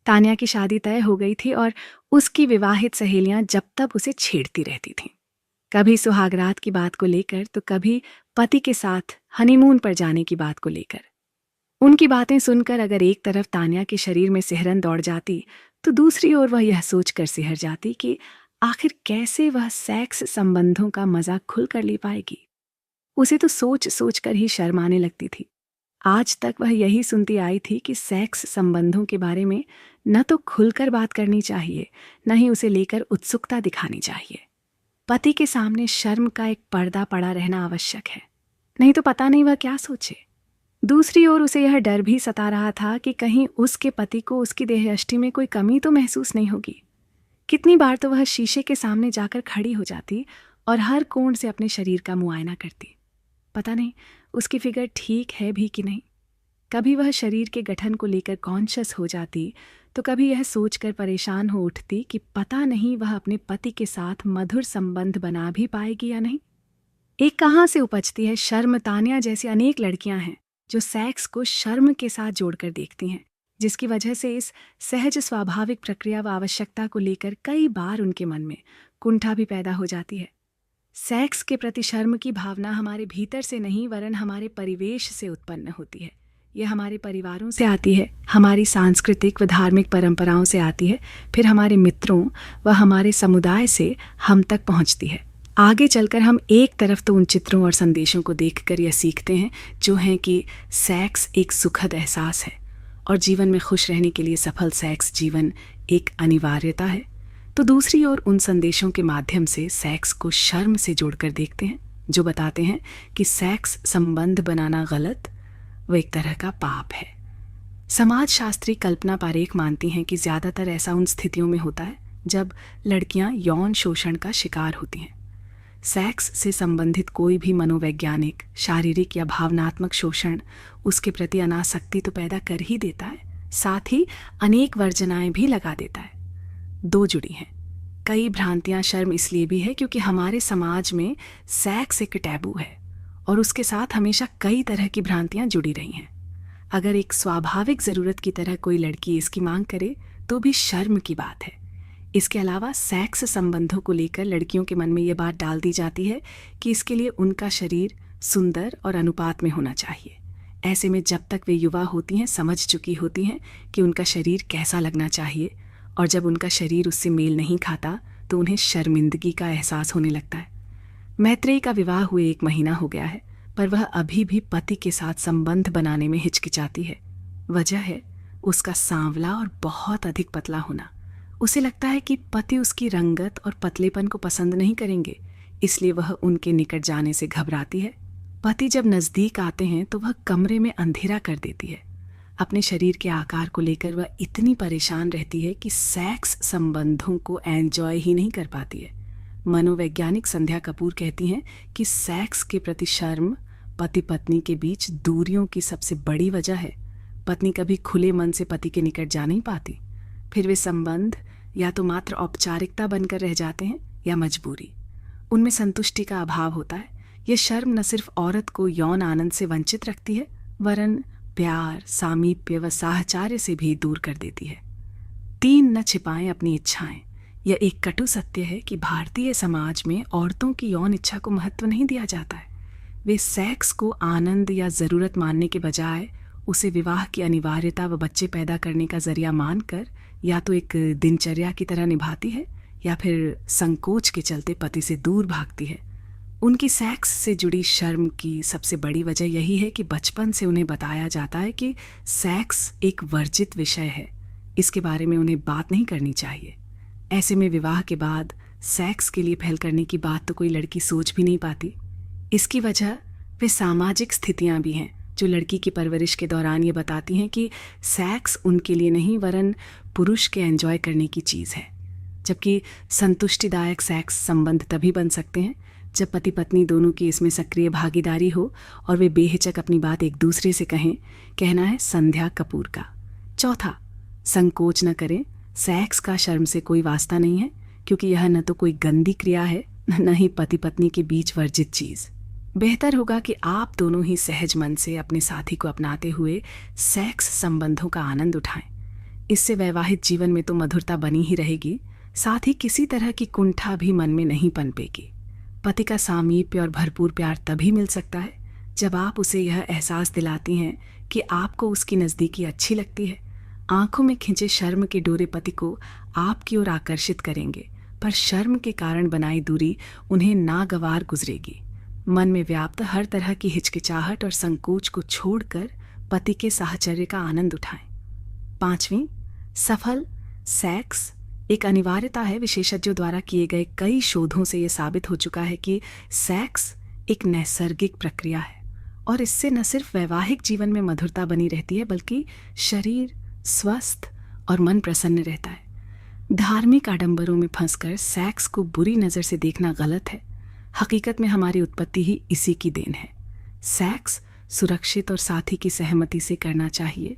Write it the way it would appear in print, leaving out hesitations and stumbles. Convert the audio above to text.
तान्या की शादी तय हो गई थी और उसकी विवाहित सहेलियां जब तब उसे छेड़ती रहती थीं। कभी सुहागरात की बात को लेकर तो कभी पति के साथ हनीमून पर जाने की बात को लेकर। उनकी बातें सुनकर अगर एक तरफ तान्या के शरीर में सिहरन दौड़ जाती तो दूसरी ओर वह यह सोचकर सिहर जाती कि आखिर कैसे वह सेक्स संबंधों का मजा खुल कर ले पाएगी। उसे तो सोच सोच कर ही शर्म आने लगती थी। आज तक वह यही सुनती आई थी कि सेक्स संबंधों के बारे में न तो खुलकर बात करनी चाहिए, न ही उसे लेकर उत्सुकता दिखानी चाहिए। पति के सामने शर्म का एक पर्दा पड़ा रहना आवश्यक है, नहीं तो पता नहीं वह क्या सोचे। दूसरी ओर उसे यह डर भी सता रहा था कि कहीं उसके पति को उसकी देहयष्टि में कोई कमी तो महसूस नहीं होगी। कितनी बार तो वह शीशे के सामने जाकर खड़ी हो जाती और हर कोण से अपने शरीर का मुआयना करती। पता नहीं उसकी फिगर ठीक है भी कि नहीं। कभी वह शरीर के गठन को लेकर कॉन्शियस हो जाती तो कभी यह सोचकर परेशान हो उठती कि पता नहीं वह अपने पति के साथ मधुर संबंध बना भी पाएगी या नहीं। एक कहाँ से उपजती है शर्म। तान्या जैसी अनेक लड़कियां हैं जो सेक्स को शर्म के साथ जोड़कर देखती हैं, जिसकी वजह से इस सहज स्वाभाविक प्रक्रिया व आवश्यकता को लेकर कई बार उनके मन में कुंठा भी पैदा हो जाती है। सेक्स के प्रति शर्म की भावना हमारे भीतर से नहीं वरन हमारे परिवेश से उत्पन्न होती है। यह हमारे परिवारों से आती है, हमारी सांस्कृतिक व धार्मिक परंपराओं से आती है, फिर हमारे मित्रों व हमारे समुदाय से हम तक पहुंचती है। आगे चलकर हम एक तरफ तो उन चित्रों और संदेशों को देखकर यह सीखते हैं जो हैं कि सेक्स एक सुखद एहसास है और जीवन में खुश रहने के लिए सफल सेक्स जीवन एक अनिवार्यता है, तो दूसरी ओर उन संदेशों के माध्यम से सेक्स को शर्म से जोड़कर देखते हैं जो बताते हैं कि सेक्स संबंध बनाना गलत व एक तरह का पाप है। समाजशास्त्री कल्पना पारेख मानती हैं कि ज़्यादातर ऐसा उन स्थितियों में होता है जब लड़कियां यौन शोषण का शिकार होती हैं। सेक्स से संबंधित कोई भी मनोवैज्ञानिक, शारीरिक या भावनात्मक शोषण उसके प्रति अनासक्ति तो पैदा कर ही देता है, साथ ही अनेक वर्जनाएं भी लगा देता है। दो जुड़ी हैं। कई भ्रांतियां शर्म इसलिए भी है क्योंकि हमारे समाज में सेक्स एक टैबू है और उसके साथ हमेशा कई तरह की भ्रांतियां जुड़ी रही हैं। अगर एक स्वाभाविक ज़रूरत की तरह कोई लड़की इसकी मांग करे तो भी शर्म की बात है। इसके अलावा सेक्स संबंधों को लेकर लड़कियों के मन में ये बात डाल दी जाती है कि इसके लिए उनका शरीर सुंदर और अनुपात में होना चाहिए। ऐसे में जब तक वे युवा होती हैं समझ चुकी होती हैं कि उनका शरीर कैसा लगना चाहिए, और जब उनका शरीर उससे मेल नहीं खाता तो उन्हें शर्मिंदगी का एहसास होने लगता है। मैत्रेयी का विवाह हुए 1 महीना हो गया है, पर वह अभी भी पति के साथ संबंध बनाने में हिचकिचाती है। वजह है उसका सांवला और बहुत अधिक पतला होना। उसे लगता है कि पति उसकी रंगत और पतलेपन को पसंद नहीं करेंगे, इसलिए वह उनके निकट जाने से घबराती है। पति जब नज़दीक आते हैं तो वह कमरे में अंधेरा कर देती है। अपने शरीर के आकार को लेकर वह इतनी परेशान रहती है कि सेक्स संबंधों को एंजॉय ही नहीं कर पाती है। मनोवैज्ञानिक संध्या कपूर कहती हैं कि सेक्स के प्रति शर्म पति पत्नी के बीच दूरियों की सबसे बड़ी वजह है। पत्नी कभी खुले मन से पति के निकट जा नहीं पाती, फिर वे संबंध या तो मात्र औपचारिकता बनकर रह जाते हैं या मजबूरी। उनमें संतुष्टि का अभाव होता है। ये शर्म न सिर्फ औरत को यौन आनंद से वंचित रखती है वरन प्यार, सामीप्य व साहचर्य से भी दूर कर देती है। 3 न छिपाएं अपनी इच्छाएं। यह एक कटु सत्य है कि भारतीय समाज में औरतों की यौन इच्छा को महत्व नहीं दिया जाता है। वे सेक्स को आनंद या ज़रूरत मानने के बजाय उसे विवाह की अनिवार्यता व बच्चे पैदा करने का जरिया मानकर या तो एक दिनचर्या की तरह निभाती है या फिर संकोच के चलते पति से दूर भागती है। उनकी सेक्स से जुड़ी शर्म की सबसे बड़ी वजह यही है कि बचपन से उन्हें बताया जाता है कि सेक्स एक वर्जित विषय है, इसके बारे में उन्हें बात नहीं करनी चाहिए। ऐसे में विवाह के बाद सेक्स के लिए पहल करने की बात तो कोई लड़की सोच भी नहीं पाती। इसकी वजह वे सामाजिक स्थितियां भी हैं जो लड़की की परवरिश के दौरान ये बताती हैं कि सेक्स उनके लिए नहीं वरन पुरुष के एंजॉय करने की चीज़ है। जबकि संतुष्टिदायक सेक्स संबंध तभी बन सकते हैं जब पति पत्नी दोनों की इसमें सक्रिय भागीदारी हो और वे बेहिचक अपनी बात एक दूसरे से कहें। कहना है संध्या कपूर का। चौथा, संकोच न करें। सेक्स का शर्म से कोई वास्ता नहीं है क्योंकि यह न तो कोई गंदी क्रिया है न ही पति पत्नी के बीच वर्जित चीज़। बेहतर होगा कि आप दोनों ही सहज मन से अपने साथी को अपनाते हुए सेक्स संबंधों का आनंद उठाएं। इससे वैवाहिक जीवन में तो मधुरता बनी ही रहेगी, साथ ही किसी तरह की कुंठा भी मन में नहीं पनपेगी। पति का सामीप्य और भरपूर प्यार तभी मिल सकता है जब आप उसे यह एहसास दिलाती हैं कि आपको उसकी नज़दीकी अच्छी लगती है। आंखों में खिंचे शर्म के डोरे पति को आपकी ओर आकर्षित करेंगे, पर शर्म के कारण बनाई दूरी उन्हें नागवार गुजरेगी। मन में व्याप्त हर तरह की हिचकिचाहट और संकोच को छोड़कर पति के साहचर्य का आनंद उठाएं। 5वीं, सफल सेक्स एक अनिवार्यता है। विशेषज्ञों द्वारा किए गए कई शोधों से यह साबित हो चुका है कि सेक्स एक नैसर्गिक प्रक्रिया है और इससे न सिर्फ वैवाहिक जीवन में मधुरता बनी रहती है, बल्कि शरीर स्वस्थ और मन प्रसन्न रहता है। धार्मिक आडंबरों में फंसकर सेक्स को बुरी नज़र से देखना गलत है। हकीकत में हमारी उत्पत्ति ही इसी की देन है। सेक्स सुरक्षित और साथी की सहमति से करना चाहिए।